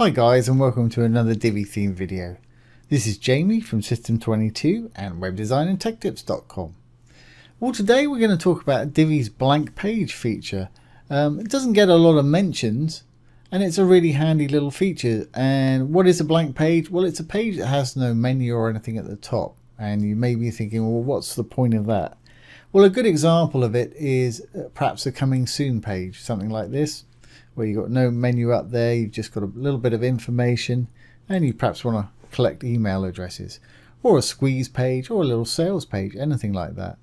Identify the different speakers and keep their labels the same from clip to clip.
Speaker 1: Hi guys, and welcome to another Divi theme video. This is Jamie from System22 and webdesignandtechtips.com. Well, today we're going to talk about Divi's blank page feature. It doesn't get a lot of mentions and it's a really handy little feature. And what is a blank page? Well, it's a page that has no menu or anything at the top. And you may be thinking, well, what's the point of that? Well, a good example of it is perhaps a coming soon page, something like this, where you've got no menu up there, you've just got a little bit of information, and you perhaps want to collect email addresses, or a squeeze page, or a little sales page, anything like that.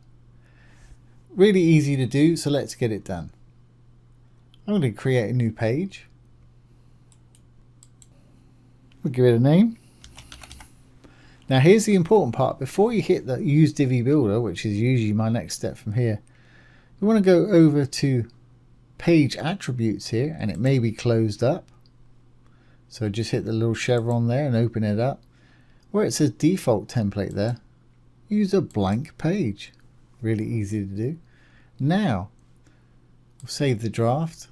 Speaker 1: Really easy to do, so let's get it done. I'm going to create a new page. We'll give it a name. Now here's the important part. Before you hit the Use Divi Builder, which is usually my next step from here, you want to go over to Page Attributes here, and it may be closed up. So just hit the little chevron there and open it up. Where it says Default Template there, use a blank page. Really easy to do. Now, we'll save the draft.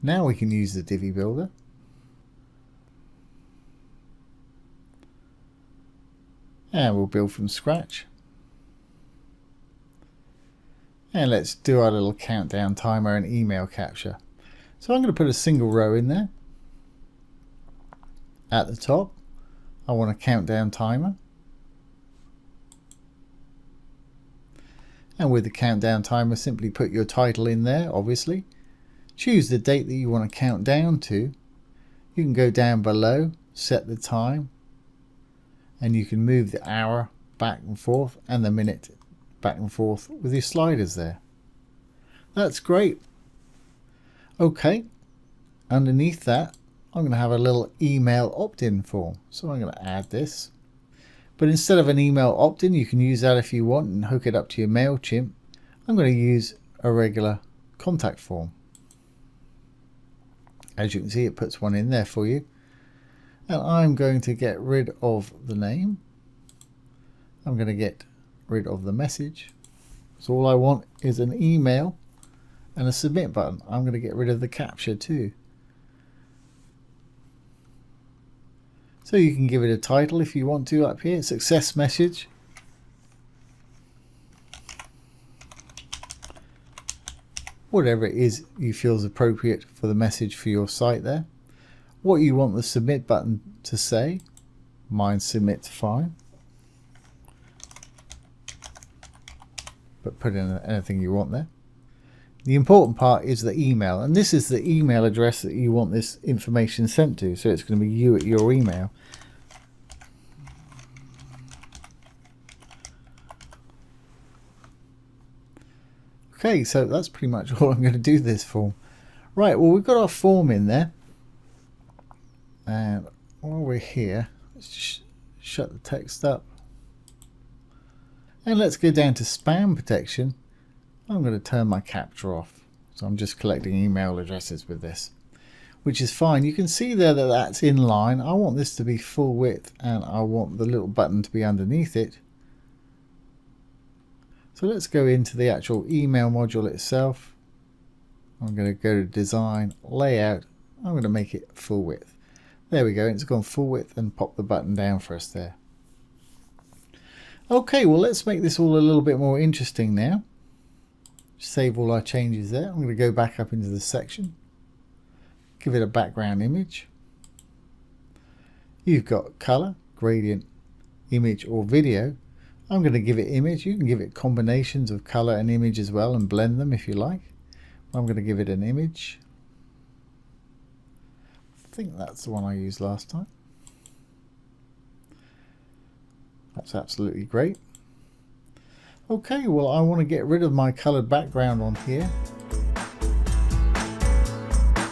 Speaker 1: Now we can use the Divi Builder. And we'll build from scratch. And let's do our little countdown timer and email capture. So I'm going to put a single row in there. At the top, I want a countdown timer. And with the countdown timer, simply put your title in there, obviously. Choose the date that you want to count down to. You can go down below, set the time, and you can move the hour back and forth and the minute back and forth with your sliders there. That's great. Okay, underneath that I'm going to have a little email opt-in form, so I'm going to add this. But instead of an email opt-in, you can use that if you want and hook it up to your MailChimp. I'm going to use a regular contact form. As you can see, it puts one in there for you. And I'm going to get rid of the name. I'm going to get rid of the message. So all I want is an email and a submit button. I'm going to get rid of the capture too. So you can give it a title if you want to up here. Success message. Whatever it is you feel is appropriate for the message for your site there. What you want the submit button to say. Mine submit's fine. But put in anything you want there. The important part is the email, and this is the email address that you want this information sent to, so it's going to be you at your email. Okay, so that's pretty much all I'm going to do this form. Right, well, we've got our form in there, and while we're here, let's just shut the text up. And let's go down to spam protection. I'm going to turn my capture off. So I'm just collecting email addresses with this, which is fine. You can see there that that's in line. I want this to be full width and I want the little button to be underneath it. So let's go into the actual email module itself. I'm going to go to design, layout. I'm going to make it full width. There we go. It's gone full width and pop the button down for us there. Okay, well, let's make this all a little bit more interesting now. Save all our changes there. I'm going to go back up into the section. Give it a background image. You've got color, gradient, image or video. I'm going to give it image. You can give it combinations of color and image as well and blend them if you like. I'm going to give it an image. I think that's the one I used last time. That's absolutely great. Okay, well, I want to get rid of my colored background on here.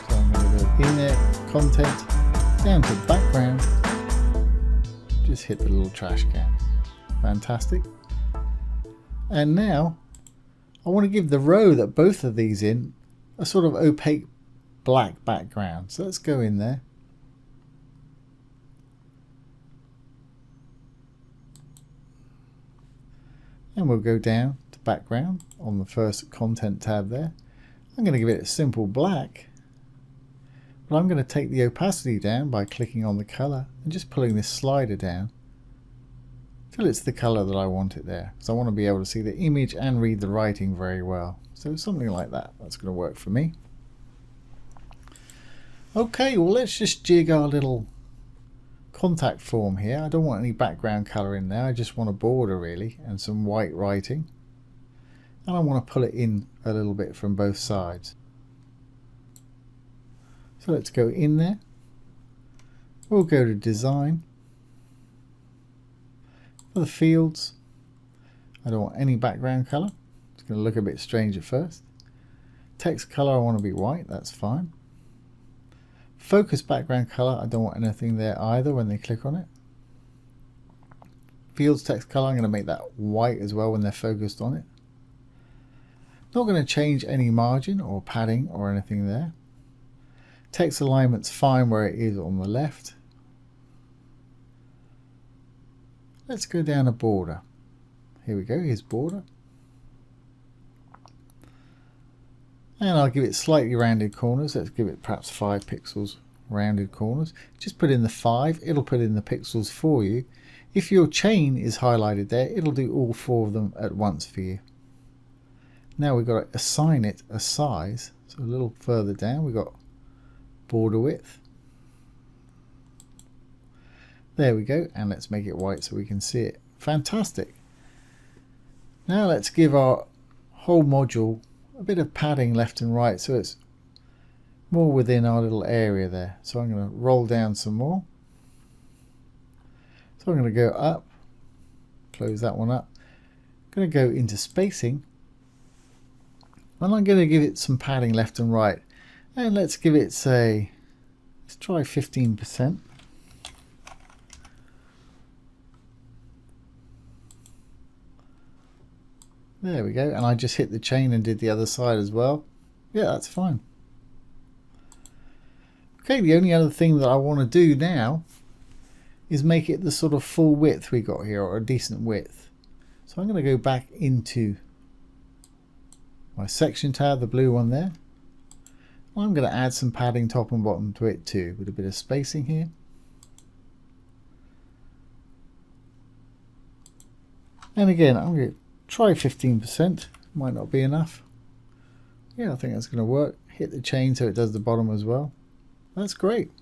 Speaker 1: So I'm going to go in there, content, down to background. Just hit the little trash can. Fantastic. And now I want to give the row that both of these in a sort of opaque black background. So let's go in there. And we'll go down to background on the first content tab there. I'm going to give it a simple black But I'm going to take the opacity down by clicking on the color and just pulling this slider down till it's the color that I want it there, because I want to be able to see the image and read the writing very well. So something like that, that's going to work for me. Okay, well let's just jig our little contact form here. I don't want any background color in there, I just want a border really and some white writing. And I want to pull it in a little bit from both sides. So let's go in there. We'll go to design. For the fields, I don't want any background color. It's going to look a bit strange at first. Text color, I want to be white, that's fine. Focus background color, I don't want anything there either when they click on it. Fields text color, I'm going to make that white as well when they're focused on it. Not going to change any margin or padding or anything there. Text alignment's fine where it is on the left. Let's go down a border. Here we go, here's border. And I'll give it slightly rounded corners. Let's give it perhaps 5 pixels rounded corners. Just put in the 5, it'll put in the pixels for you. If your chain is highlighted there, it'll do all 4 of them at once for you. Now we've got to assign it a size. So a little further down we've got border width. There we go, and let's make it white so we can see it. Fantastic. Now let's give our whole module a bit of padding left and right so it's more within our little area there. So I'm going to roll down some more. So I'm going to go up, close that one up. I'm going to go into spacing, and I'm going to give it some padding left and right. And let's give it, say, let's try 15%. There we go, and I just hit the chain and did the other side as well. Yeah, that's fine. Okay, the only other thing that I want to do now is make it the sort of full width we got here, or a decent width. So I'm going to go back into my section tab, the blue one there. I'm going to add some padding top and bottom to it too, with a bit of spacing here. And again, I'm going to try 15%, might not be enough. Yeah, I think that's going to work. Hit the chain so it does the bottom as well. That's great.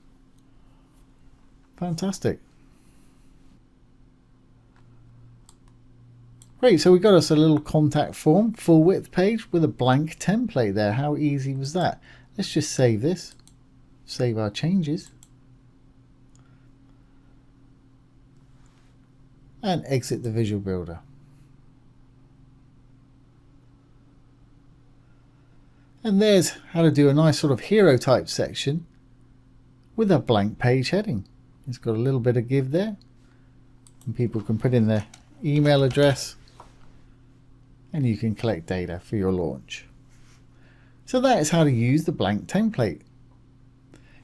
Speaker 1: Fantastic. Great, so we got us a little contact form, full width page with a blank template there. How easy was that? Let's just save this, save our changes, and exit the Visual Builder. And there's how to do a nice sort of hero type section with a blank page heading. It's got a little bit of give there, and people can put in their email address and you can collect data for your launch. So that is how to use the blank template.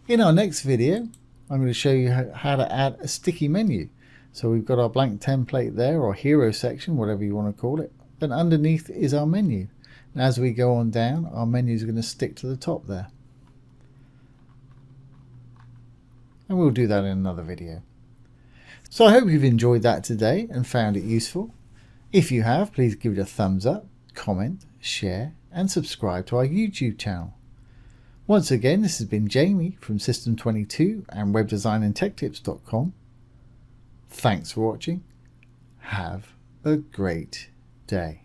Speaker 1: In our next video, I'm going to show you how to add a sticky menu. So we've got our blank template there, or hero section, whatever you want to call it. Then underneath is our menu. And as we go on down, our menu is going to stick to the top there. And we'll do that in another video. So I hope you've enjoyed that today and found it useful. If you have, please give it a thumbs up, comment, share, and subscribe to our YouTube channel. Once again, this has been Jamie from System22 and webdesignandtechtips.com. Thanks for watching. Have a great day.